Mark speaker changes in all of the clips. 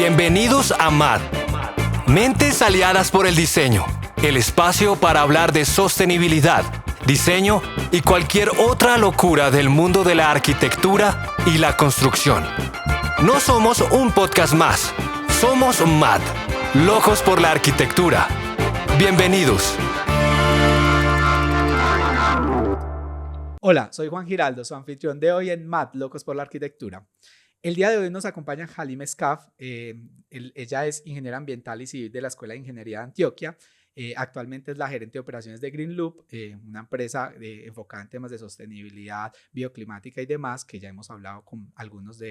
Speaker 1: Bienvenidos a MAD, Mentes Aliadas por el Diseño, el espacio para hablar de sostenibilidad, diseño y cualquier otra locura del mundo de la arquitectura y la construcción. No somos un podcast más, somos MAD, locos por la arquitectura. Bienvenidos.
Speaker 2: Hola, soy Juan Giraldo, su anfitrión de hoy en MAD, Locos por la Arquitectura. El día de hoy nos acompaña Halime Escaf. Ella es ingeniera ambiental y civil de la Escuela de Ingeniería de Antioquia. Actualmente es la gerente de operaciones de Green Loop, una empresa enfocada en temas de sostenibilidad bioclimática y demás, que ya hemos hablado con algunos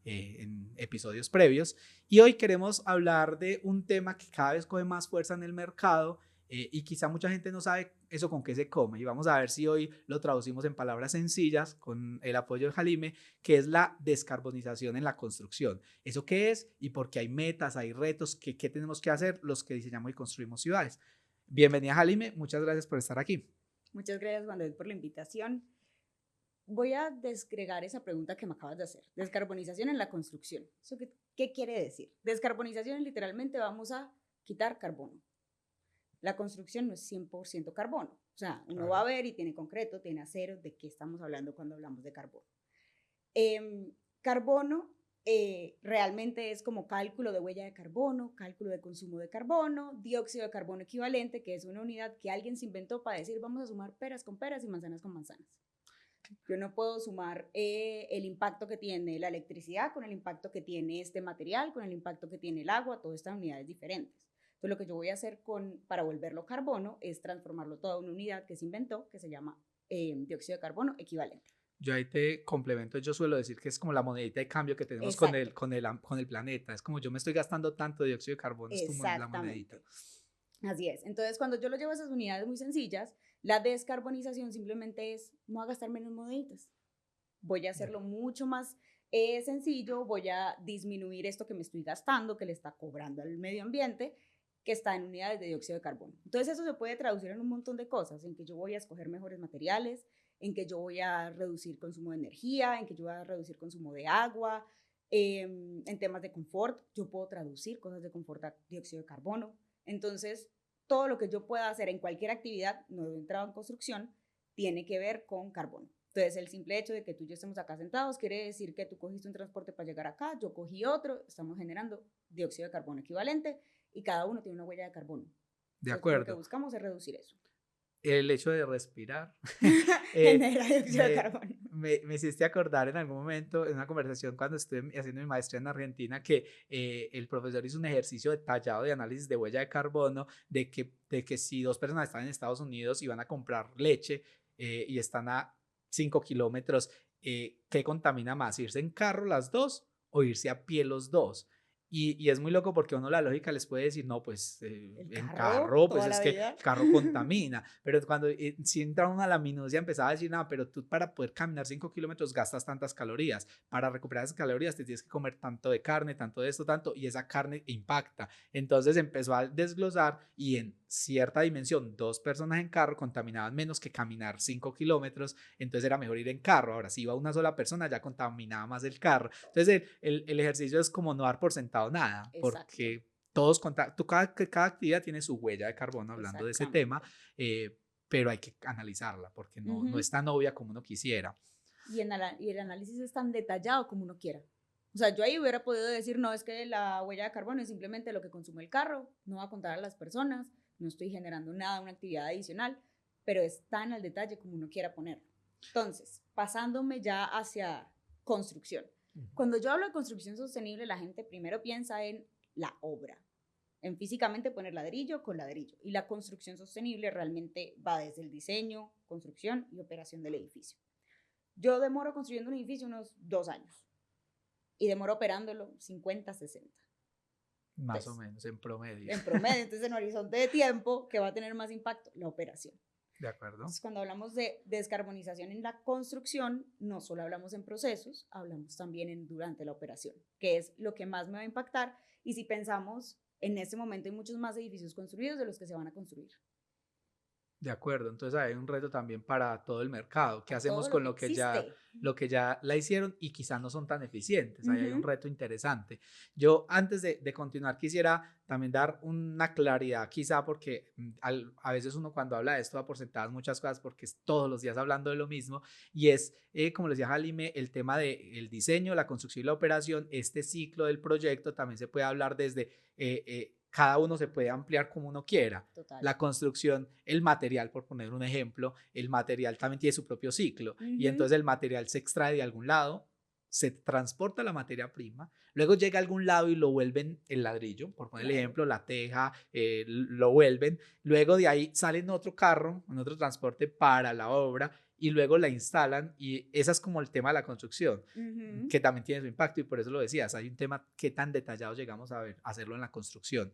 Speaker 2: en episodios previos. Y hoy queremos hablar de un tema que cada vez coge más fuerza en el mercado, y quizá mucha gente no sabe eso con qué se come, y vamos a ver si hoy lo traducimos en palabras sencillas con el apoyo de Halime, que es la descarbonización en la construcción. ¿Eso qué es? Y por qué hay metas, hay retos, ¿qué tenemos que hacer los que diseñamos y construimos ciudades? Bienvenida, Halime, muchas gracias por estar aquí.
Speaker 3: Muchas gracias, Juan David, por la invitación. Voy a desgregar esa pregunta que me acabas de hacer. Descarbonización en la construcción. ¿Eso qué quiere decir? Descarbonización es literalmente vamos a quitar carbono. La construcción no es 100% carbono. O sea, uno va a ver y tiene concreto, tiene acero. ¿De qué estamos hablando cuando hablamos de carbono? Carbono realmente es como cálculo de huella de carbono, cálculo de consumo de carbono, dióxido de carbono equivalente, que es una unidad que alguien se inventó para decir vamos a sumar peras con peras y manzanas con manzanas. Yo no puedo sumar el impacto que tiene la electricidad con el impacto que tiene este material, con el impacto que tiene el agua, todas estas unidades diferentes. Entonces, lo que yo voy a hacer para volverlo carbono es transformarlo todo en una unidad que se inventó, que se llama dióxido de carbono equivalente.
Speaker 2: Yo ahí te complemento, yo suelo decir que es como la monedita de cambio que tenemos con el planeta. Es como yo me estoy gastando tanto dióxido de carbono, es como la monedita.
Speaker 3: Así es. Entonces, cuando yo lo llevo a esas unidades muy sencillas, la descarbonización simplemente es no a gastar menos moneditas. Voy a hacerlo mucho más sencillo, voy a disminuir esto que me estoy gastando, que le está cobrando al medio ambiente, que está en unidades de dióxido de carbono. Entonces, eso se puede traducir en un montón de cosas, en que yo voy a escoger mejores materiales, en que yo voy a reducir consumo de energía, en que yo voy a reducir consumo de agua, en temas de confort, yo puedo traducir cosas de confort a dióxido de carbono. Entonces, todo lo que yo pueda hacer en cualquier actividad, no he entrado en construcción, tiene que ver con carbono. Entonces, el simple hecho de que tú y yo estemos acá sentados quiere decir que tú cogiste un transporte para llegar acá, yo cogí otro, estamos generando dióxido de carbono equivalente y cada uno tiene una huella de carbono.
Speaker 2: De acuerdo.
Speaker 3: Lo que buscamos es reducir eso.
Speaker 2: El hecho de respirar
Speaker 3: genera dióxido de carbono.
Speaker 2: Me hiciste acordar en algún momento, en una conversación cuando estuve haciendo mi maestría en Argentina, que el profesor hizo un ejercicio detallado de análisis de huella de carbono, de que si dos personas están en Estados Unidos y van a comprar leche y están a 5 kilómetros, ¿qué contamina más? ¿Irse en carro las dos o irse a pie los dos? Y es muy loco porque uno la lógica les puede decir, no, pues en carro, pues es que el carro contamina. Pero cuando si entra uno a la minucia empezaba a decir, no, pero tú para poder caminar 5 kilómetros gastas tantas calorías. Para recuperar esas calorías te tienes que comer tanto de carne, tanto de esto, tanto, y esa carne impacta. Entonces empezó a desglosar y en cierta dimensión, 2 personas en carro contaminaban menos que caminar 5 kilómetros, entonces era mejor ir en carro. Ahora, si iba una sola persona, ya contaminaba más el carro. Entonces, el ejercicio es como no dar por sentado nada, porque todos cada actividad tiene su huella de carbono, hablando de ese tema, pero hay que analizarla, porque no es tan obvia como uno quisiera.
Speaker 3: Y el análisis es tan detallado como uno quiera. O sea, yo ahí hubiera podido decir, no, es que la huella de carbono es simplemente lo que consume el carro, no va a contar a las personas, no estoy generando nada, una actividad adicional, pero es tan al detalle como uno quiera ponerlo. Entonces, pasándome ya hacia construcción. Cuando yo hablo de construcción sostenible, la gente primero piensa en la obra, en físicamente poner ladrillo con ladrillo. Y la construcción sostenible realmente va desde el diseño, construcción y operación del edificio. Yo demoro construyendo un edificio unos 2 años y demoro operándolo 50, 60.
Speaker 2: Más o menos, en promedio.
Speaker 3: En promedio, entonces en horizonte de tiempo, ¿qué va a tener más impacto? La operación.
Speaker 2: De acuerdo.
Speaker 3: Entonces, cuando hablamos de descarbonización en la construcción, no solo hablamos en procesos, hablamos también durante la operación, que es lo que más me va a impactar. Y si pensamos, en este momento hay muchos más edificios construidos de los que se van a construir.
Speaker 2: De acuerdo, entonces hay un reto también para todo el mercado. ¿Qué
Speaker 3: a todo
Speaker 2: hacemos
Speaker 3: lo
Speaker 2: con
Speaker 3: que existe.
Speaker 2: lo que ya la hicieron y quizás no son tan eficientes? Ahí hay un
Speaker 3: Ujú,
Speaker 2: reto interesante. Yo antes de continuar quisiera también dar una claridad, quizá porque a veces uno cuando habla de esto da por sentadas muchas cosas porque es todos los días hablando de lo mismo y es, como les decía Jalime, el tema del diseño, la construcción y la operación, este ciclo del proyecto también se puede hablar desde... cada uno se puede ampliar como uno quiera.
Speaker 3: total.
Speaker 2: La construcción, el material, por poner un ejemplo, el material también tiene su propio ciclo y
Speaker 3: Ujú,
Speaker 2: entonces el material se extrae de algún lado, se transporta la materia prima, luego llega a algún lado y lo vuelven el ladrillo, por poner el
Speaker 3: claro.
Speaker 2: ejemplo, la teja, lo vuelven, luego de ahí sale en otro carro, en otro transporte para la obra y luego la instalan y ese es como el tema de la construcción,
Speaker 3: Ujú.
Speaker 2: que también tiene su impacto y por eso lo decías, hay un tema que tan detallado llegamos a ver, a hacerlo en la construcción.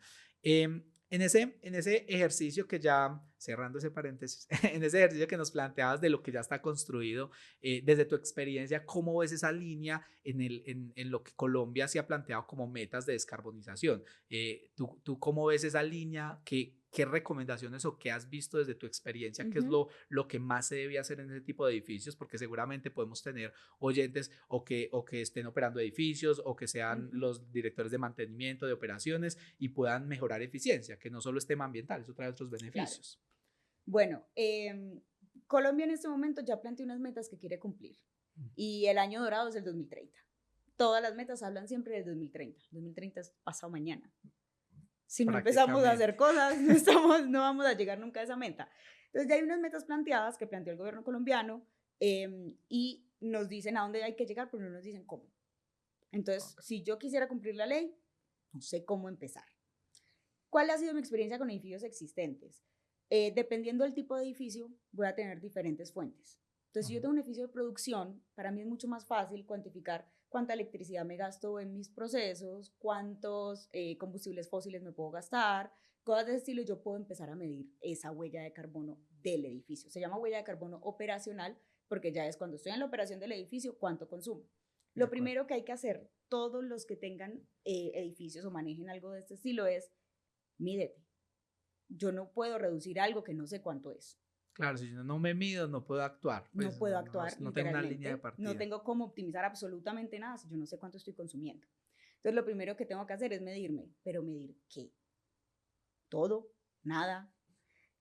Speaker 2: En ese ejercicio que ya, cerrando ese paréntesis, en ese ejercicio que nos planteabas de lo que ya está construido, desde tu experiencia, ¿cómo ves esa línea en lo que Colombia se ha planteado como metas de descarbonización? ¿Tú cómo ves esa línea? ¿Qué recomendaciones o qué has visto desde tu experiencia? ¿Qué es
Speaker 3: Ujú,
Speaker 2: lo que más se debe hacer en ese tipo de edificios? Porque seguramente podemos tener oyentes o que estén operando edificios o que sean
Speaker 3: ujú.
Speaker 2: los directores de mantenimiento, de operaciones y puedan mejorar eficiencia, que no solo es tema ambiental, eso trae otros
Speaker 3: Claro.
Speaker 2: beneficios.
Speaker 3: Bueno, Colombia en este momento ya plantea unas metas que quiere cumplir y el año dorado es el 2030. Todas las metas hablan siempre del 2030. 2030 es pasado mañana. Si no empezamos a hacer
Speaker 2: Prácticamente.
Speaker 3: cosas, no vamos a llegar nunca a esa meta. Entonces ya hay unas metas planteadas que planteó el gobierno colombiano y nos dicen a dónde hay que llegar, pero no nos dicen cómo. Entonces,
Speaker 2: Ok,
Speaker 3: si yo quisiera cumplir la ley, no sé cómo empezar. ¿Cuál ha sido mi experiencia con edificios existentes? Dependiendo del tipo de edificio, voy a tener diferentes fuentes. Entonces, si yo
Speaker 2: ujú,
Speaker 3: tengo un edificio de producción, para mí es mucho más fácil cuantificar cuánta electricidad me gasto en mis procesos, cuántos combustibles fósiles me puedo gastar, cosas de ese estilo. Yo puedo empezar a medir esa huella de carbono del edificio. Se llama huella de carbono operacional porque ya es cuando estoy en la operación del edificio, cuánto consumo.
Speaker 2: de
Speaker 3: Lo
Speaker 2: acuerdo.
Speaker 3: primero que hay que hacer, todos los que tengan edificios o manejen algo de este estilo, es mídete. Yo no puedo reducir algo que no sé cuánto es.
Speaker 2: Claro, si yo no me mido, no puedo actuar,
Speaker 3: No
Speaker 2: pues
Speaker 3: puedo actuar
Speaker 2: no tengo una línea de
Speaker 3: literalmente, no
Speaker 2: partida.
Speaker 3: tengo cómo optimizar absolutamente nada si yo no sé cuánto estoy consumiendo. Entonces, lo primero que tengo que hacer es medirme, pero medir qué, todo, nada,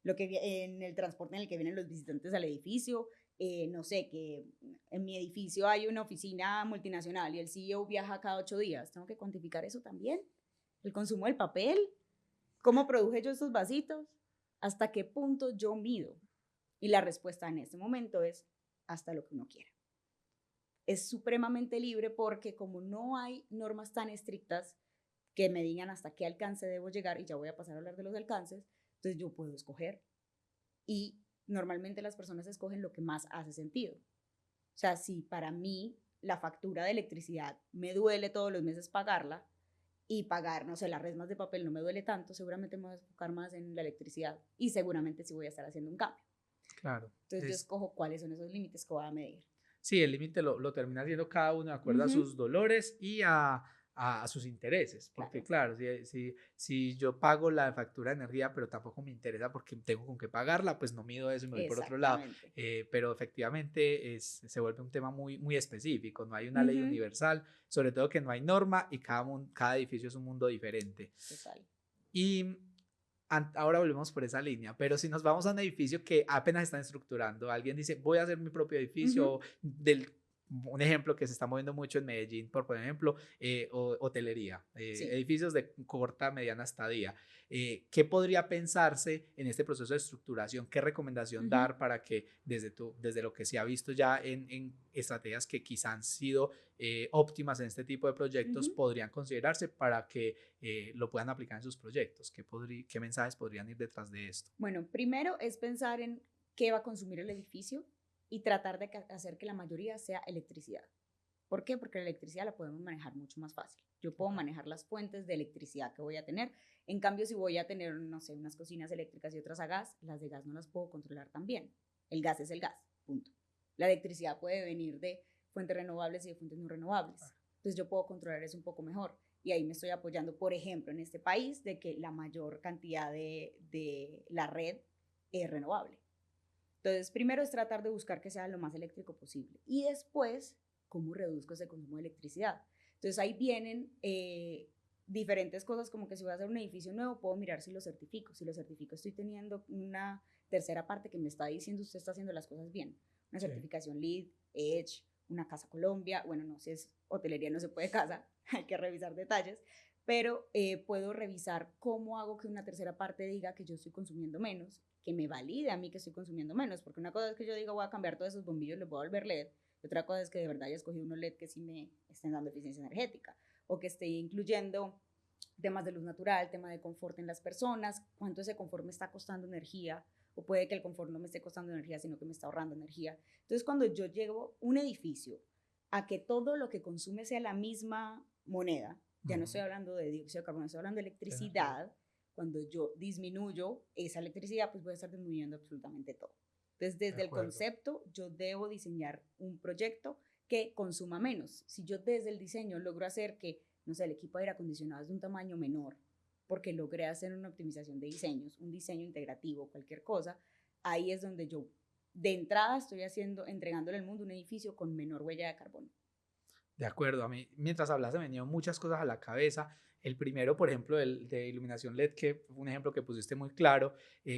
Speaker 3: en el transporte en el que vienen los visitantes al edificio, no sé, que en mi edificio hay una oficina multinacional y el CEO viaja cada 8 días, tengo que cuantificar eso también, el consumo del papel, cómo produje yo estos vasitos, hasta qué punto yo mido. Y la respuesta en este momento es hasta lo que uno quiera. Es supremamente libre porque como no hay normas tan estrictas que me digan hasta qué alcance debo llegar, y ya voy a pasar a hablar de los alcances, entonces yo puedo escoger. Y normalmente las personas escogen lo que más hace sentido. O sea, si para mí la factura de electricidad me duele todos los meses pagarla y pagar, no sé, las resmas de papel no me duele tanto, seguramente me voy a enfocar más en la electricidad y seguramente sí voy a estar haciendo un cambio.
Speaker 2: Claro.
Speaker 3: Entonces yo escojo cuáles son esos límites que voy a medir.
Speaker 2: Sí, el límite lo termina haciendo cada uno de acuerdo a
Speaker 3: Ujú,
Speaker 2: sus dolores y a sus intereses, porque
Speaker 3: claro,
Speaker 2: claro, si yo pago la factura de energía, pero tampoco me interesa porque tengo con qué pagarla, pues no mido eso y me voy por otro lado,
Speaker 3: exactamente.
Speaker 2: pero efectivamente se vuelve un tema muy específico, no hay una ley
Speaker 3: Ujú,
Speaker 2: universal, sobre todo que no hay norma y cada edificio es un mundo diferente.
Speaker 3: total.
Speaker 2: Y ahora volvemos por esa línea, pero si nos vamos a un edificio que apenas están estructurando, alguien dice, voy a hacer mi propio
Speaker 3: Ujú,
Speaker 2: edificio, un ejemplo que se está moviendo mucho en Medellín, por ejemplo, hotelería,
Speaker 3: sí.
Speaker 2: edificios de corta, mediana estadía. ¿Qué podría pensarse en este proceso de estructuración? ¿Qué recomendación
Speaker 3: Ujú,
Speaker 2: dar para que desde lo que se ha visto ya en estrategias que quizás han sido óptimas en este tipo de proyectos
Speaker 3: ujú.
Speaker 2: podrían considerarse para que lo puedan aplicar en sus proyectos? ¿Qué mensajes podrían ir detrás de esto?
Speaker 3: Bueno, primero es pensar en qué va a consumir el edificio y tratar de hacer que la mayoría sea electricidad. ¿Por qué? Porque la electricidad la podemos manejar mucho más fácil. Yo puedo
Speaker 2: Okay.
Speaker 3: manejar las fuentes de electricidad que voy a tener. En cambio, si voy a tener, no sé, unas cocinas eléctricas y otras a gas, las de gas no las puedo controlar tan bien. El gas es el gas, punto. La electricidad puede venir de fuentes renovables y de fuentes no renovables. Entonces yo puedo controlar eso un poco mejor. Y ahí me estoy apoyando, por ejemplo, en este país, de que la mayor cantidad de la red es renovable. Entonces, primero es tratar de buscar que sea lo más eléctrico posible y después, ¿cómo reduzco ese consumo de electricidad? Entonces, ahí vienen diferentes cosas, como que si voy a hacer un edificio nuevo, puedo mirar si lo certifico. Si lo certifico, estoy teniendo una tercera parte que me está diciendo usted está haciendo las cosas bien. Una certificación LEED, EDGE, una Casa Colombia, bueno, no, si es hotelería no se puede casa, hay que revisar detalles, pero puedo revisar cómo hago que una tercera parte diga que yo estoy consumiendo menos, que me valide a mí que estoy consumiendo menos, porque una cosa es que yo diga voy a cambiar todos esos bombillos, les voy a volver LED, y otra cosa es que de verdad haya escogido unos LED que sí me estén dando eficiencia energética, o que esté incluyendo temas de luz natural, tema de confort en las personas, cuánto ese confort me está costando energía, o puede que el confort no me esté costando energía, sino que me está ahorrando energía. Entonces, cuando yo llego a un edificio a que todo lo que consume sea la misma moneda, ya no estoy hablando de dióxido de carbono, estoy hablando de electricidad, cuando yo disminuyo esa electricidad, pues voy a estar disminuyendo absolutamente todo. Entonces, desde el concepto, yo debo diseñar un proyecto que consuma menos. Si yo desde el diseño logro hacer que, no sé, el equipo de aire acondicionado es de un tamaño menor, porque logré hacer una optimización de diseños, un diseño integrativo, cualquier cosa, ahí es donde yo de entrada estoy entregándole al mundo un edificio con menor huella de carbono.
Speaker 2: De acuerdo, a mí mientras hablas me venían muchas cosas a la cabeza. El primero, por ejemplo, de iluminación LED, que fue un ejemplo que pusiste muy claro,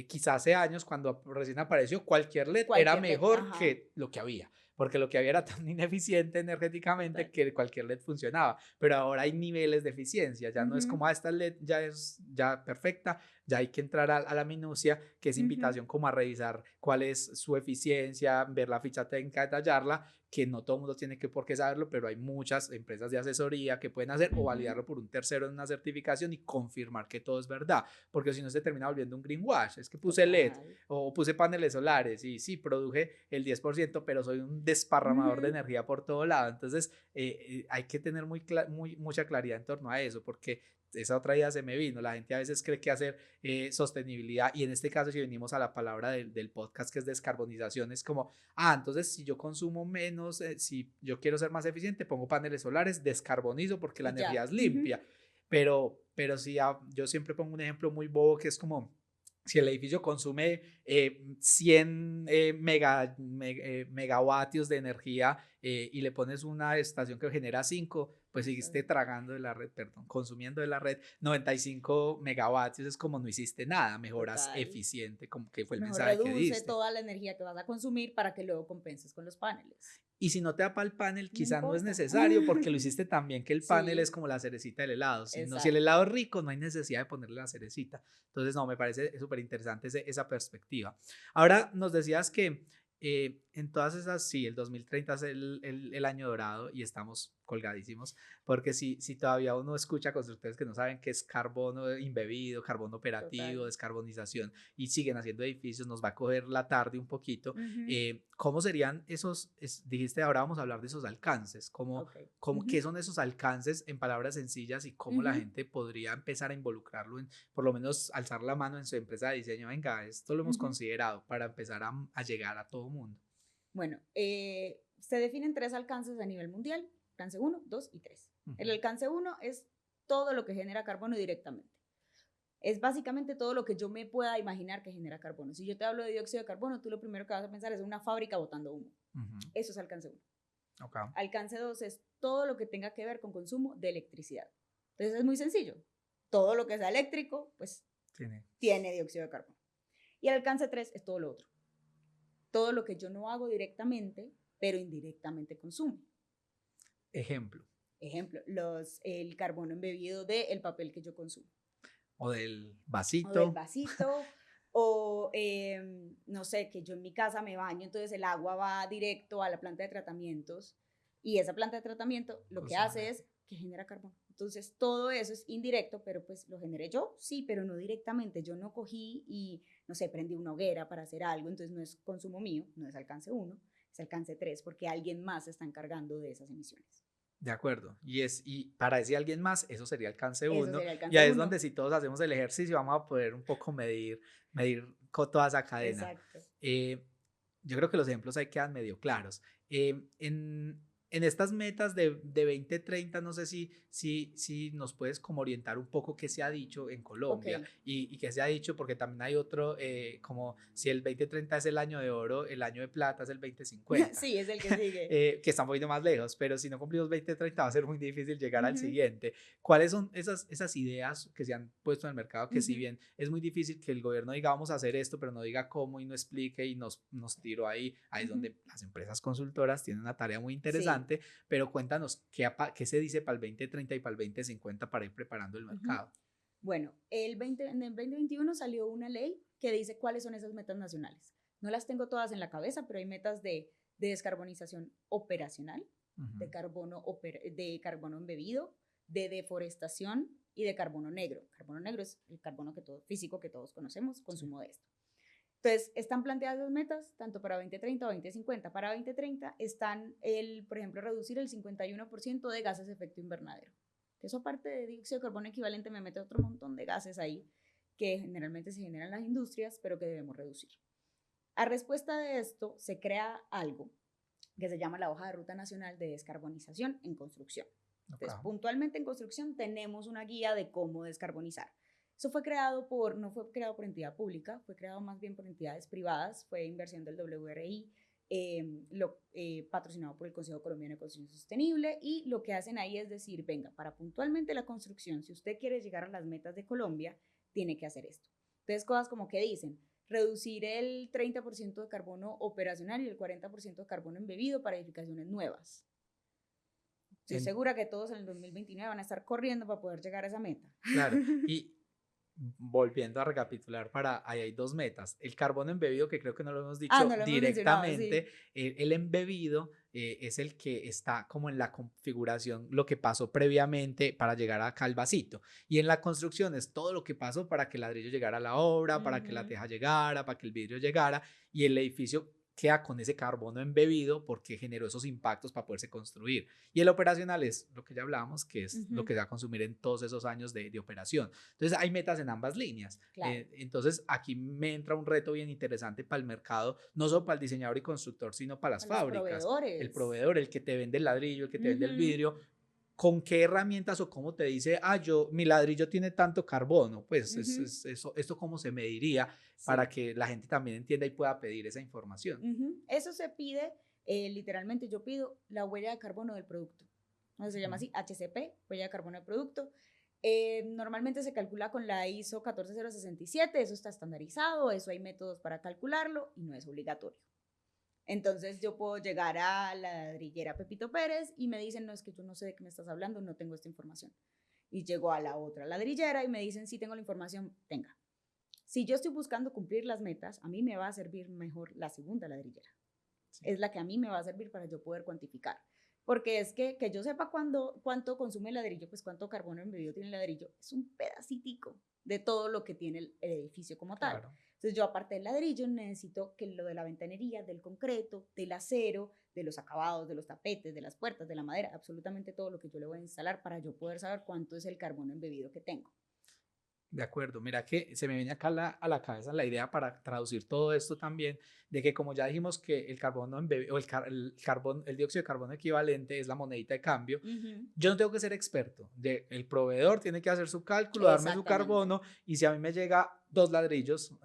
Speaker 2: quizás hace años cuando recién apareció, cualquier LED era mejor que lo que había, porque lo que había era tan ineficiente energéticamente que cualquier LED funcionaba, pero ahora hay niveles de eficiencia, ya no es como, esta LED ya es ya perfecta, ya hay que entrar a la minucia, que es invitación como a revisar cuál es su eficiencia, ver la ficha técnica, detallarla, que no todo el mundo tiene que por qué saberlo, pero hay muchas empresas de asesoría que pueden hacer o validarlo por un tercero en una certificación y confirmar que todo es verdad, porque si no se termina volviendo un greenwash, es que puse LED o puse paneles solares y sí, produje el 10%, pero soy un desparramador de energía por todo lado, entonces hay que tener mucha claridad en torno a eso, porque esa otra idea se me vino, la gente a veces cree que hacer sostenibilidad, y en este caso si venimos a la palabra del podcast que es descarbonización, es como, entonces si yo consumo menos, si yo quiero ser más eficiente, pongo paneles solares, descarbonizo porque la energía es limpia, pero si yo siempre pongo un ejemplo muy bobo que es como, si el edificio consume 100 megavatios de energía y le pones una estación que genera 5, pues seguiste tragando de la red, consumiendo de la red 95 megavatios, es como no hiciste nada, mejoras eficiente, como que fue el mensaje que diste.
Speaker 3: Reduce toda la energía que vas a consumir para que luego compenses con los paneles.
Speaker 2: Y si no te da para el panel, quizá no es necesario porque lo hiciste tan bien que el panel es como la cerecita del helado. Si el helado es rico, no hay necesidad de ponerle la cerecita. Entonces, no, me parece súper interesante esa perspectiva. Ahora, nos decías que en todas esas, sí, el 2030 es el año dorado y estamos colgadísimos, porque si todavía uno escucha constructores que no saben qué es carbono embebido, carbono operativo, descarbonización, y siguen haciendo edificios, nos va a coger la tarde un poquito. ¿Cómo serían esos, dijiste, ahora vamos a hablar de esos alcances, qué son esos alcances en palabras sencillas y cómo la gente podría empezar a involucrarlo en, por lo menos alzar la mano en su empresa de diseño, venga, esto lo hemos considerado para empezar a llegar a todo mundo?
Speaker 3: Bueno, se definen 3 alcances a nivel mundial: alcance 1, 2 y 3. El alcance 1 es todo lo que genera carbono directamente. Es básicamente todo lo que yo me pueda imaginar que genera carbono. Si yo te hablo de dióxido de carbono, tú lo primero que vas a pensar es una fábrica botando humo. Eso es alcance 1. Alcance 2 es todo lo que tenga que ver con consumo de electricidad. Entonces es muy sencillo. Todo lo que sea eléctrico, pues tiene dióxido de carbono. Y el alcance 3 es todo lo otro. Todo lo que yo no hago directamente, pero indirectamente consume.
Speaker 2: Ejemplo,
Speaker 3: el carbono embebido del papel que yo consumo.
Speaker 2: O del vasito.
Speaker 3: O no sé, que yo en mi casa me baño, entonces el agua va directo a la planta de tratamientos y esa planta de tratamiento lo que hace es que genera carbono. Entonces todo eso es indirecto, pero pues lo generé yo, sí, pero no directamente. Yo no cogí y, no sé, prendí una hoguera para hacer algo, entonces no es consumo mío, no es alcance 1, es alcance 3, porque alguien más se está encargando de esas emisiones.
Speaker 2: De acuerdo, y para decir alguien más, eso sería alcance 1, y ahí es donde si todos hacemos el ejercicio vamos a poder un poco medir con toda esa cadena. Yo creo que los ejemplos ahí quedan medio claros. en estas metas de 2030, no sé si nos puedes como orientar un poco qué se ha dicho en Colombia
Speaker 3: Ok.
Speaker 2: y qué se ha dicho, porque también hay otro, como si el 2030 es el año de oro, el año de plata es el 2050,
Speaker 3: Sí, es el que sigue.
Speaker 2: que está un poquito más lejos, pero si no cumplimos 2030 va a ser muy difícil llegar al
Speaker 3: Ujú,
Speaker 2: siguiente. ¿Cuáles son esas ideas que se han puesto en el mercado que si
Speaker 3: ujú,
Speaker 2: bien es muy difícil que el gobierno diga vamos a hacer esto, pero no diga cómo y no explique y nos tiró ahí, ahí es
Speaker 3: ujú.
Speaker 2: donde las empresas consultoras tienen una tarea muy
Speaker 3: Sí.
Speaker 2: interesante, pero cuéntanos qué se dice para el 2030 y para el 2050 para ir preparando el
Speaker 3: Ujú.
Speaker 2: mercado.
Speaker 3: Bueno, en el 2021 salió una ley que dice cuáles son esas metas nacionales. No las tengo todas en la cabeza, pero hay metas de descarbonización operacional,
Speaker 2: Ujú.
Speaker 3: de carbono embebido, de deforestación y de carbono negro. Carbono negro es el carbono físico que todos conocemos,
Speaker 2: Sí.
Speaker 3: consumo de esto. Entonces, están planteadas las metas tanto para 2030 o 2050. Para 2030 están, por ejemplo, reducir el 51% de gases de efecto invernadero. Eso aparte de dióxido de carbono equivalente me mete otro montón de gases ahí que generalmente se generan en las industrias, pero que debemos reducir. A respuesta de esto, se crea algo que se llama la hoja de ruta nacional de descarbonización en construcción.
Speaker 2: Okay.
Speaker 3: Entonces, puntualmente en construcción tenemos una guía de cómo descarbonizar. Eso fue creado no fue creado por entidad pública, fue creado más bien por entidades privadas, fue inversión del WRI, patrocinado por el Consejo Colombiano de Construcción Sostenible, y lo que hacen ahí es decir, venga, para puntualmente la construcción, si usted quiere llegar a las metas de Colombia, tiene que hacer esto. Entonces, cosas como que dicen, reducir el 30% de carbono operacional y el 40% de carbono embebido para edificaciones nuevas. Estoy
Speaker 2: En,
Speaker 3: segura que todos en el 2029 van a estar corriendo para poder llegar a esa meta.
Speaker 2: claro, y volviendo a recapitular, ahí hay dos metas. El carbono embebido, que creo que no lo hemos
Speaker 3: Ah,
Speaker 2: dicho
Speaker 3: no lo hemos mencionado,
Speaker 2: directamente,
Speaker 3: sí.
Speaker 2: el embebido es el que está como en la configuración, lo que pasó previamente para llegar acá al vasito. Y en la construcción es todo lo que pasó para que el ladrillo llegara a la obra, para que la
Speaker 3: Ujú.
Speaker 2: teja llegara, para que el vidrio llegara, y el edificio queda con ese carbono embebido porque generó esos impactos para poderse construir. Y el operacional es lo que ya hablábamos, que es lo
Speaker 3: Ujú.
Speaker 2: que se va a consumir en todos esos años de operación. Entonces hay metas en ambas líneas.
Speaker 3: Claro.
Speaker 2: Entonces aquí me entra un reto bien interesante para el mercado, no solo para el diseñador y constructor, sino para las
Speaker 3: Con los
Speaker 2: fábricas. El
Speaker 3: proveedores.
Speaker 2: proveedor, el que te vende el ladrillo, el que te vende el
Speaker 3: Ujú.
Speaker 2: vidrio, con qué herramientas o cómo te dice, mi ladrillo tiene tanto carbono, pues
Speaker 3: Ujú.
Speaker 2: esto cómo se mediría para
Speaker 3: Sí.
Speaker 2: que la gente también entienda y pueda pedir esa información.
Speaker 3: Ujú. Eso se pide, literalmente yo pido la huella de carbono del producto. No se llama
Speaker 2: Ujú.
Speaker 3: así, HCP, huella de carbono del producto. Normalmente se calcula con la ISO 14067, eso está estandarizado, eso hay métodos para calcularlo y no es obligatorio. Entonces yo puedo llegar a la ladrillera Pepito Pérez y me dicen, no, es que yo no sé de qué me estás hablando, no tengo esta información. Y llego a la otra ladrillera y me dicen, sí tengo la información, tenga. Si yo estoy buscando cumplir las metas, a mí me va a servir mejor la segunda ladrillera.
Speaker 2: Sí.
Speaker 3: Es la que a mí me va a servir para yo poder cuantificar. Porque es que yo sepa cuánto consume el ladrillo, pues cuánto carbono embebido tiene el ladrillo, es un pedacitico de todo lo que tiene el edificio como tal.
Speaker 2: Claro.
Speaker 3: Entonces yo aparte del ladrillo necesito que lo de la ventanería, del concreto, del acero, de los acabados, de los tapetes, de las puertas, de la madera, absolutamente todo lo que yo le voy a instalar para yo poder saber cuánto es el carbono embebido que tengo.
Speaker 2: De acuerdo, mira que se me viene acá a la cabeza la idea para traducir todo esto también, de que como ya dijimos que el carbono o el dióxido de carbono equivalente es la monedita de cambio,
Speaker 3: Ujú.
Speaker 2: yo no tengo que ser experto. El proveedor tiene que hacer su cálculo, darme su
Speaker 3: Exactamente.
Speaker 2: carbono, y si a mí me llega dos ladrillos,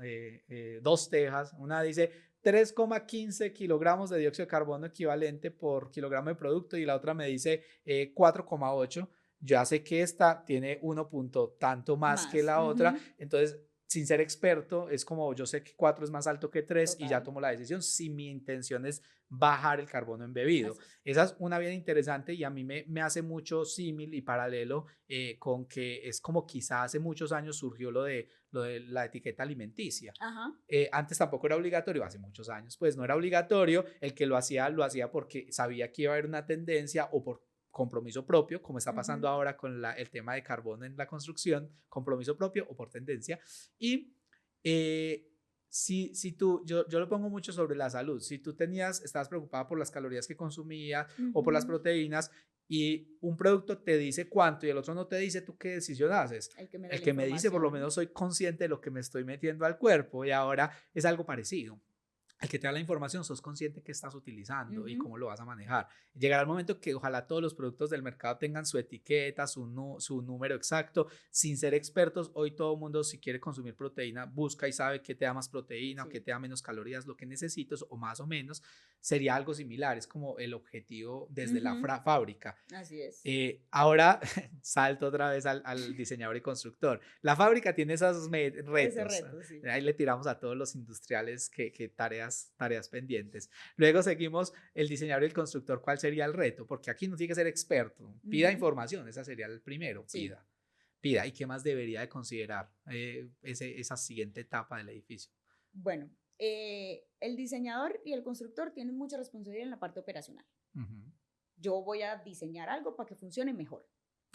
Speaker 2: dos tejas, una dice 3,15 kilogramos de dióxido de carbono equivalente por kilogramo de producto y la otra me dice 4,8, ya sé que esta tiene 1 punto tanto más que
Speaker 3: Más.
Speaker 2: la otra,
Speaker 3: Ujú.
Speaker 2: entonces sin ser experto es como yo sé que 4 es más alto que 3 y ya
Speaker 3: Total.
Speaker 2: tomo la decisión si mi intención es bajar el carbono embebido.
Speaker 3: Así es.
Speaker 2: Esa es una bien interesante y a mí me hace mucho símil y paralelo con que es como quizá hace muchos años surgió lo de la etiqueta alimenticia.
Speaker 3: Ajá.
Speaker 2: Antes tampoco era obligatorio, hace muchos años pues no era obligatorio, el que lo hacía porque sabía que iba a haber una tendencia o por compromiso propio, como está pasando
Speaker 3: Ujú.
Speaker 2: ahora con el tema de carbono en la construcción, compromiso propio o por tendencia. Y si tú, yo lo pongo mucho sobre la salud, si tú estabas preocupada por las calorías que consumías o por las
Speaker 3: Ujú.
Speaker 2: proteínas y un producto te dice cuánto y el otro no te dice, ¿tú qué decisión haces?
Speaker 3: El que me da
Speaker 2: El
Speaker 3: la
Speaker 2: que me dice, por lo
Speaker 3: información.
Speaker 2: menos soy consciente de lo que me estoy metiendo al cuerpo y ahora es algo parecido. al que te da la información, sos consciente que estás utilizando y
Speaker 3: Ujú.
Speaker 2: cómo lo vas a manejar. Llegará el momento que ojalá todos los productos del mercado tengan su etiqueta, su número exacto, sin ser expertos. Hoy todo el mundo, si quiere consumir proteína, busca y sabe qué te da más proteína o qué
Speaker 3: Sí,
Speaker 2: te da menos calorías, lo que necesitas o más o menos. Sería algo similar, es como el objetivo desde la
Speaker 3: ujú,
Speaker 2: fábrica.
Speaker 3: así es.
Speaker 2: Ahora salto otra vez al diseñador y constructor. La fábrica tiene esos
Speaker 3: Ese
Speaker 2: retos.
Speaker 3: reto, sí.
Speaker 2: Ahí le tiramos a todos los industriales que tareas pendientes. Luego seguimos el diseñador y el constructor. ¿Cuál sería el reto? Porque aquí no tiene que ser experto. Pida
Speaker 3: Ujú,
Speaker 2: información. Esa sería el primero.
Speaker 3: sí.
Speaker 2: Pida. ¿Y qué más debería de considerar esa siguiente etapa del edificio?
Speaker 3: Bueno, el diseñador y el constructor tienen mucha responsabilidad en la parte operacional.
Speaker 2: Ujú.
Speaker 3: Yo voy a diseñar algo para que funcione mejor.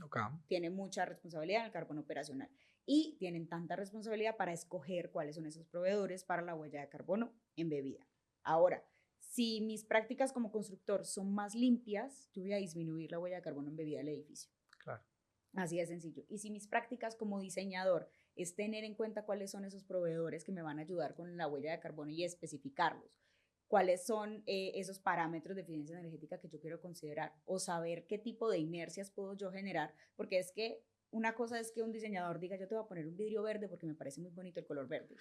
Speaker 2: Ok.
Speaker 3: Tienen mucha responsabilidad en el carbón operacional y tienen tanta responsabilidad para escoger cuáles son esos proveedores para la huella de carbono embebida. Ahora, si mis prácticas como constructor son más limpias, yo voy a disminuir la huella de carbono embebida del edificio.
Speaker 2: Claro.
Speaker 3: Así de sencillo. Y si mis prácticas como diseñador es tener en cuenta cuáles son esos proveedores que me van a ayudar con la huella de carbono y especificarlos, cuáles son esos parámetros de eficiencia energética que yo quiero considerar o saber qué tipo de inercias puedo yo generar, porque es que una cosa es que un diseñador diga yo te voy a poner un vidrio verde porque me parece muy bonito el color verde.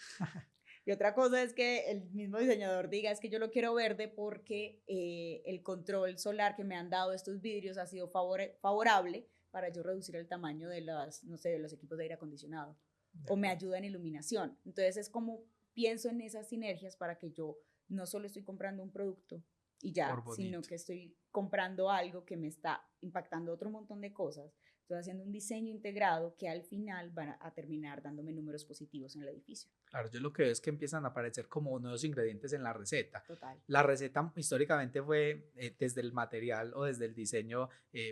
Speaker 3: Y otra cosa es que el mismo diseñador diga es que yo lo quiero verde porque el control solar que me han dado estos vidrios ha sido favorable para yo reducir el tamaño de no sé, de los equipos de aire acondicionado
Speaker 2: De
Speaker 3: o me
Speaker 2: acuerdo.
Speaker 3: ayuda en iluminación. Entonces es como pienso en esas sinergias para que yo no solo estoy comprando un producto y
Speaker 2: Por
Speaker 3: ya, sino
Speaker 2: bonito.
Speaker 3: que estoy comprando algo que me está impactando otro montón de cosas. Estoy haciendo un diseño integrado que al final van a terminar dándome números positivos en el edificio.
Speaker 2: Claro, yo lo que veo es que empiezan a aparecer como nuevos ingredientes en la receta.
Speaker 3: Total.
Speaker 2: La receta históricamente fue desde el material o desde el diseño,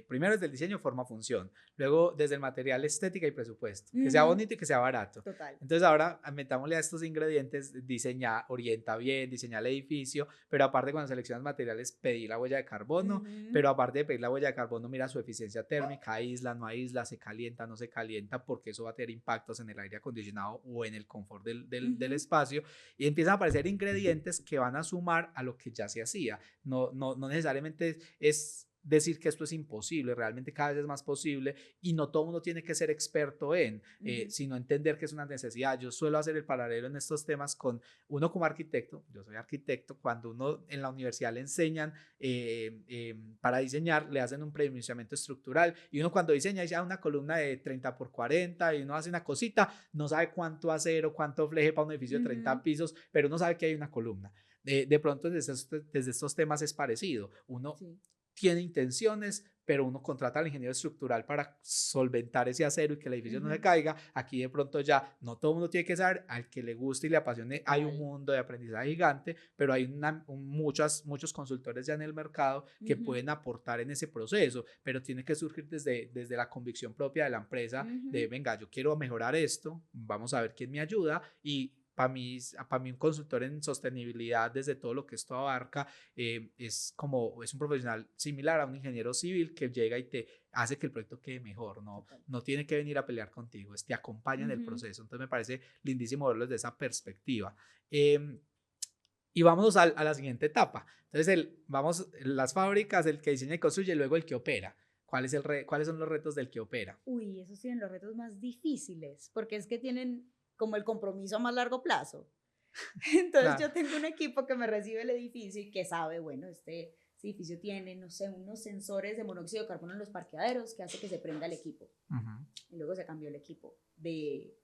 Speaker 2: primero desde el diseño, forma, función, luego desde el material, estética y presupuesto, que sea
Speaker 3: Ujú,
Speaker 2: bonito y que sea barato.
Speaker 3: total.
Speaker 2: Entonces ahora metámosle a estos ingredientes, diseña, orienta bien, diseña el edificio, pero aparte cuando seleccionas materiales, pedí la huella de carbono,
Speaker 3: Ujú,
Speaker 2: pero aparte de pedir la huella de carbono, mira su eficiencia térmica, aísla, no aísla, se calienta, no se calienta, porque eso va a tener impactos en el aire acondicionado o en el confort del
Speaker 3: ujú,
Speaker 2: espacio, y empiezan a aparecer ingredientes que van a sumar a lo que ya se hacía. No necesariamente es decir que esto es imposible, realmente cada vez es más posible y no todo el mundo tiene que ser experto
Speaker 3: ujú,
Speaker 2: sino entender que es una necesidad. Yo suelo hacer el paralelo en estos temas con uno como arquitecto, yo soy arquitecto, cuando uno en la universidad le enseñan para diseñar, le hacen un predimensionamiento estructural y uno cuando diseña ya una columna de 30 por 40 y uno hace una cosita, no sabe cuánto acero, cuánto fleje para un edificio de 30
Speaker 3: ujú,
Speaker 2: pisos, pero uno sabe que hay una columna. De pronto desde estos temas es parecido. Uno
Speaker 3: sí.
Speaker 2: tiene intenciones, pero uno contrata al ingeniero estructural para solventar ese acero y que el edificio no se
Speaker 3: Ujú,
Speaker 2: caiga. Aquí de pronto ya no todo el mundo tiene que saber, al que le guste y le apasione, hay un
Speaker 3: total.
Speaker 2: mundo de aprendizaje gigante, pero hay muchos consultores ya en el mercado que
Speaker 3: Ujú,
Speaker 2: pueden aportar en ese proceso, pero tiene que surgir desde la convicción propia de la empresa de,
Speaker 3: ujú,
Speaker 2: venga, yo quiero mejorar esto, vamos a ver quién me ayuda y para mí un consultor en sostenibilidad desde todo lo que esto abarca es un profesional similar a un ingeniero civil que llega y te hace que el proyecto quede mejor,
Speaker 3: total.
Speaker 2: no tiene que venir a pelear contigo, te acompaña en el
Speaker 3: Ujú,
Speaker 2: proceso, entonces me parece lindísimo verlo desde esa perspectiva. Eh, y vámonos a la siguiente etapa. Entonces, vamos, las fábricas, el que diseña y construye, y luego el que opera. ¿Cuáles son los retos del que opera?
Speaker 3: uy, esos tienen los retos más difíciles, porque es que tienen como el compromiso a más largo plazo. Entonces
Speaker 2: Claro.
Speaker 3: yo tengo un equipo que me recibe el edificio y que sabe, bueno, este edificio tiene, no sé, unos sensores de monóxido de carbono en los parqueaderos que hace que se prenda el equipo.
Speaker 2: Ujú.
Speaker 3: Y luego se cambió el equipo de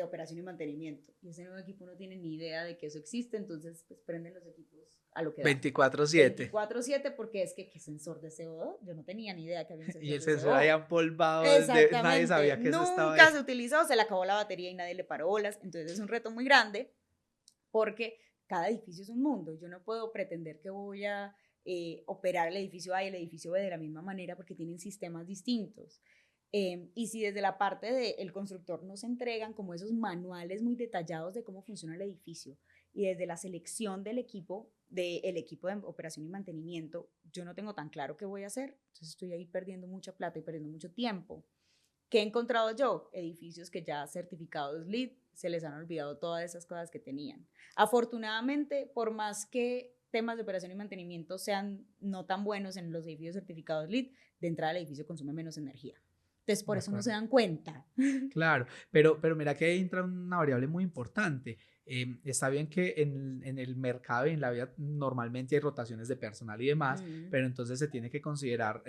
Speaker 3: operación y mantenimiento. Y ese nuevo equipo no tiene ni idea de que eso existe, entonces pues prenden los equipos a lo que da.
Speaker 2: 24/7.
Speaker 3: 24/7 porque es que, ¿qué sensor de CO2? Yo no tenía ni idea que había un
Speaker 2: Y
Speaker 3: sensor
Speaker 2: el
Speaker 3: de
Speaker 2: sensor ahí
Speaker 3: CO2.
Speaker 2: empolvado, nadie
Speaker 3: Exactamente,
Speaker 2: sabía que eso estaba ahí.
Speaker 3: nunca se utilizó, se le acabó la batería y nadie le paró bolas, entonces es un reto muy grande porque cada edificio es un mundo, yo no puedo pretender que voy a operar el edificio A y el edificio B de la misma manera porque tienen sistemas distintos. Y si desde la parte del constructor nos entregan como esos manuales muy detallados de cómo funciona el edificio y desde la selección del equipo de operación y mantenimiento, yo no tengo tan claro qué voy a hacer, entonces estoy ahí perdiendo mucha plata y perdiendo mucho tiempo. ¿Qué he encontrado yo? Edificios que ya certificados LEED, se les han olvidado todas esas cosas que tenían. Afortunadamente, por más que temas de operación y mantenimiento sean no tan buenos en los edificios certificados LEED, de entrada el edificio consume menos energía. Entonces, por
Speaker 2: De
Speaker 3: eso no
Speaker 2: acuerdo.
Speaker 3: se dan cuenta.
Speaker 2: Claro, pero mira que ahí entra una variable muy importante. Está bien que en el mercado y en la vida normalmente hay rotaciones de personal y demás,
Speaker 3: Mm,
Speaker 2: pero entonces se tiene que considerar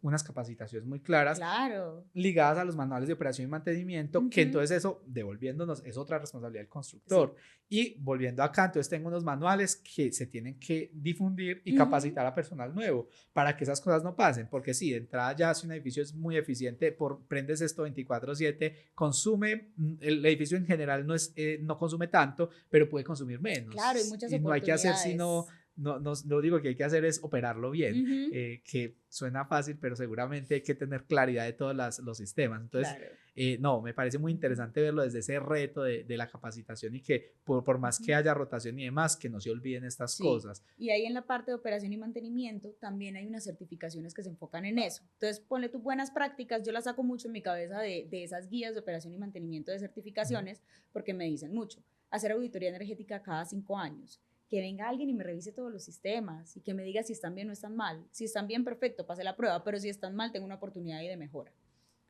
Speaker 2: unas capacitaciones muy claras
Speaker 3: claro.
Speaker 2: ligadas a los manuales de operación y mantenimiento, que
Speaker 3: Ujú,
Speaker 2: entonces eso, devolviéndonos, es otra responsabilidad del constructor.
Speaker 3: sí.
Speaker 2: Y volviendo acá, entonces tengo unos manuales que se tienen que difundir y
Speaker 3: Ujú,
Speaker 2: capacitar a personal nuevo para que esas cosas no pasen, porque sí, de entrada ya si un edificio es muy eficiente, prendes esto 24/7, consume, el edificio en general no consume tanto, pero puede consumir
Speaker 3: claro, hay
Speaker 2: menos.
Speaker 3: muchas
Speaker 2: Y no hay que hacer sino
Speaker 3: oportunidades.
Speaker 2: no digo que hay que hacer es operarlo bien,
Speaker 3: Ujú,
Speaker 2: que suena fácil, pero seguramente hay que tener claridad de todos los sistemas. Entonces,
Speaker 3: claro.
Speaker 2: no, me parece muy
Speaker 3: Ujú,
Speaker 2: interesante verlo desde ese reto de la capacitación y que por más que
Speaker 3: ujú.
Speaker 2: haya rotación y demás, que no se olviden estas
Speaker 3: Sí,
Speaker 2: cosas.
Speaker 3: y ahí en la parte de operación y mantenimiento también hay unas certificaciones que se enfocan en eso. Entonces, ponle tus buenas prácticas, yo las saco mucho en mi cabeza de esas guías de operación y mantenimiento de
Speaker 2: Ujú.
Speaker 3: certificaciones, porque me dicen mucho, hacer auditoría energética cada 5 años, que venga alguien y me revise todos los sistemas y que me diga si están bien o están mal. Si están bien, perfecto, pase la prueba, pero si están mal, tengo una oportunidad ahí de mejora.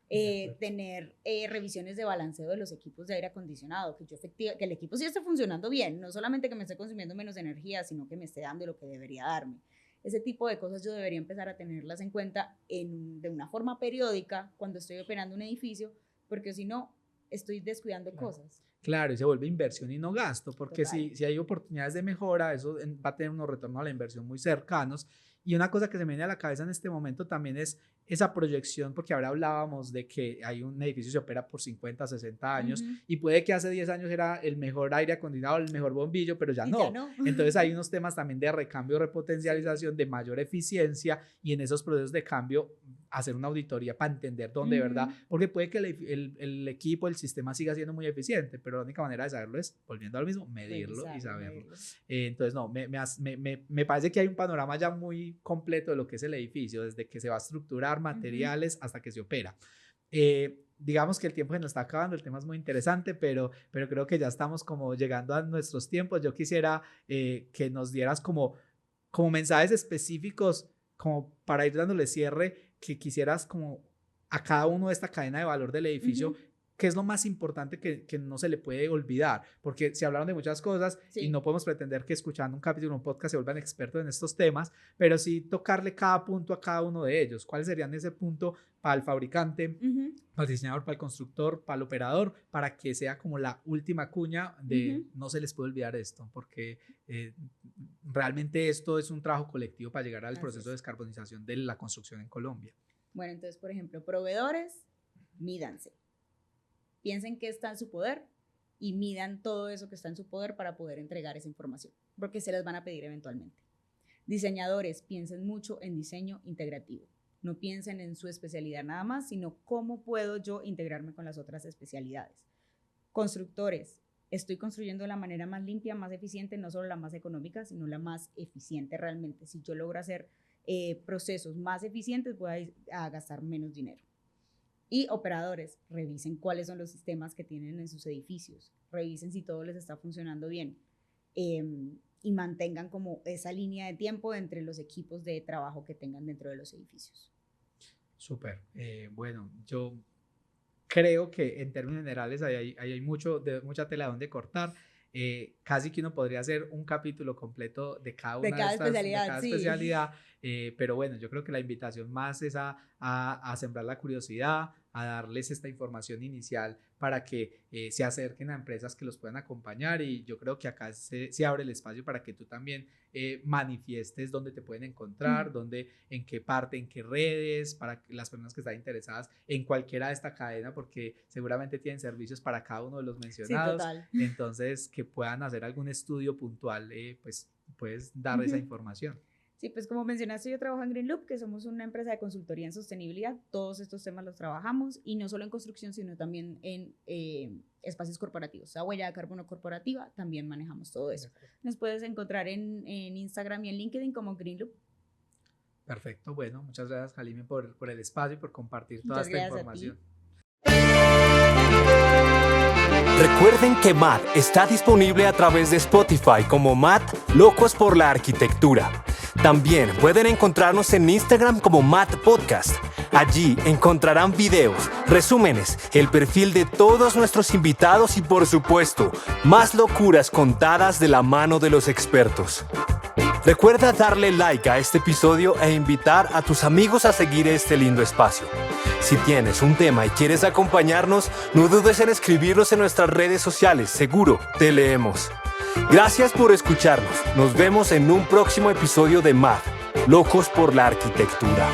Speaker 2: De acuerdo.
Speaker 3: Tener revisiones de balanceo de los equipos de aire acondicionado, que el equipo sí esté funcionando bien, no solamente que me esté consumiendo menos energía, sino que me esté dando lo que debería darme. Ese tipo de cosas yo debería empezar a tenerlas en cuenta de una forma periódica cuando estoy operando un edificio, porque si no, estoy descuidando
Speaker 2: Claro.
Speaker 3: cosas.
Speaker 2: Claro, y se vuelve inversión y no gasto, porque
Speaker 3: Total.
Speaker 2: si hay oportunidades de mejora, eso va a tener unos retornos a la inversión muy cercanos. Y una cosa que se me viene a la cabeza en este momento también es esa proyección, porque ahora hablábamos de que hay un edificio que se opera por 50, 60 años
Speaker 3: Ujú.
Speaker 2: y puede que hace 10 años era el mejor aire acondicionado, el mejor bombillo, pero ya
Speaker 3: Y ya
Speaker 2: no.
Speaker 3: no.
Speaker 2: Entonces hay unos temas también de recambio,
Speaker 3: Sí.
Speaker 2: repotencialización, de mayor eficiencia y en esos procesos de cambio hacer una auditoría para entender dónde de verdad,
Speaker 3: Ujú.
Speaker 2: porque puede que el equipo, el sistema siga siendo muy eficiente, pero la única manera de saberlo es, volviendo al mismo, medirlo y
Speaker 3: Revisarlo,
Speaker 2: saberlo.
Speaker 3: medirlo.
Speaker 2: Entonces, no, me parece que hay un panorama ya muy completo de lo que es el edificio, desde que se va a estructurar
Speaker 3: Ujú.
Speaker 2: materiales hasta que se opera. Digamos que el tiempo se nos está acabando, el tema es muy interesante, pero creo que ya estamos como llegando a nuestros tiempos. Yo quisiera que nos dieras como mensajes específicos, como para ir dándole cierre, que quisieras como a cada uno de esta cadena de valor del edificio,
Speaker 3: Ujú.
Speaker 2: qué es lo más importante que no se le puede olvidar, porque se hablaron de muchas cosas y
Speaker 3: Sí.
Speaker 2: no podemos pretender que escuchando un capítulo, un podcast se vuelvan expertos en estos temas, pero sí tocarle cada punto a cada uno de ellos. ¿Cuáles serían ese punto para el fabricante,
Speaker 3: Ujú.
Speaker 2: para el diseñador, para el constructor, para el operador, para que sea como la última cuña de
Speaker 3: Ujú.
Speaker 2: no se les puede olvidar esto, porque realmente esto es un trabajo colectivo para llegar al
Speaker 3: Así
Speaker 2: proceso de
Speaker 3: es.
Speaker 2: descarbonización de la construcción en Colombia.
Speaker 3: Bueno, entonces, por ejemplo, proveedores, mídanse. Piensen qué está en su poder y midan todo eso que está en su poder para poder entregar esa información, porque se les van a pedir eventualmente. Diseñadores, piensen mucho en diseño integrativo. No piensen en su especialidad nada más, sino cómo puedo yo integrarme con las otras especialidades. Constructores, estoy construyendo de la manera más limpia, más eficiente, no solo la más económica, sino la más eficiente realmente. Si yo logro hacer procesos más eficientes, voy a gastar menos dinero. Y operadores, revisen cuáles son los sistemas que tienen en sus edificios, revisen si todo les está funcionando bien eh, y mantengan como esa línea de tiempo entre los equipos de trabajo que tengan dentro de los edificios.
Speaker 2: Súper. Bueno, yo creo que en términos generales ahí hay mucha tela donde cortar. Casi que uno podría hacer un capítulo completo de cada
Speaker 3: De
Speaker 2: una de
Speaker 3: cada
Speaker 2: estas, de
Speaker 3: especialidad,
Speaker 2: cada
Speaker 3: sí.
Speaker 2: especialidad, pero bueno, yo creo que la invitación más es a sembrar la curiosidad, a darles esta información inicial para que se acerquen a empresas que los puedan acompañar y yo creo que acá se abre el espacio para que tú también manifiestes dónde te pueden encontrar, dónde, en qué parte, en qué redes, para que las personas que están interesadas en cualquiera de esta cadena, porque seguramente tienen servicios para cada uno de los
Speaker 3: Sí,
Speaker 2: mencionados,
Speaker 3: total.
Speaker 2: entonces que puedan hacer algún estudio puntual, pues puedes dar esa información.
Speaker 3: Sí, pues como mencionaste, yo trabajo en Green Loop, que somos una empresa de consultoría en sostenibilidad. Todos estos temas los trabajamos y no solo en construcción, sino también en espacios corporativos. La huella de carbono corporativa, también manejamos todo eso. Nos puedes encontrar en Instagram y en LinkedIn como Green Loop.
Speaker 2: Perfecto, bueno, muchas gracias Jalime por el espacio y por compartir toda
Speaker 3: Muchas
Speaker 2: esta
Speaker 3: gracias a ti.
Speaker 2: información.
Speaker 1: Recuerden que Matt está disponible a través de Spotify como Matt Locos por la Arquitectura. También pueden encontrarnos en Instagram como Matt Podcast. Allí encontrarán videos, resúmenes, el perfil de todos nuestros invitados y, por supuesto, más locuras contadas de la mano de los expertos. Recuerda darle like a este episodio e invitar a tus amigos a seguir este lindo espacio. Si tienes un tema y quieres acompañarnos, no dudes en escribirnos en nuestras redes sociales. Seguro te leemos. Gracias por escucharnos. Nos vemos en un próximo episodio de Math, Locos por la Arquitectura.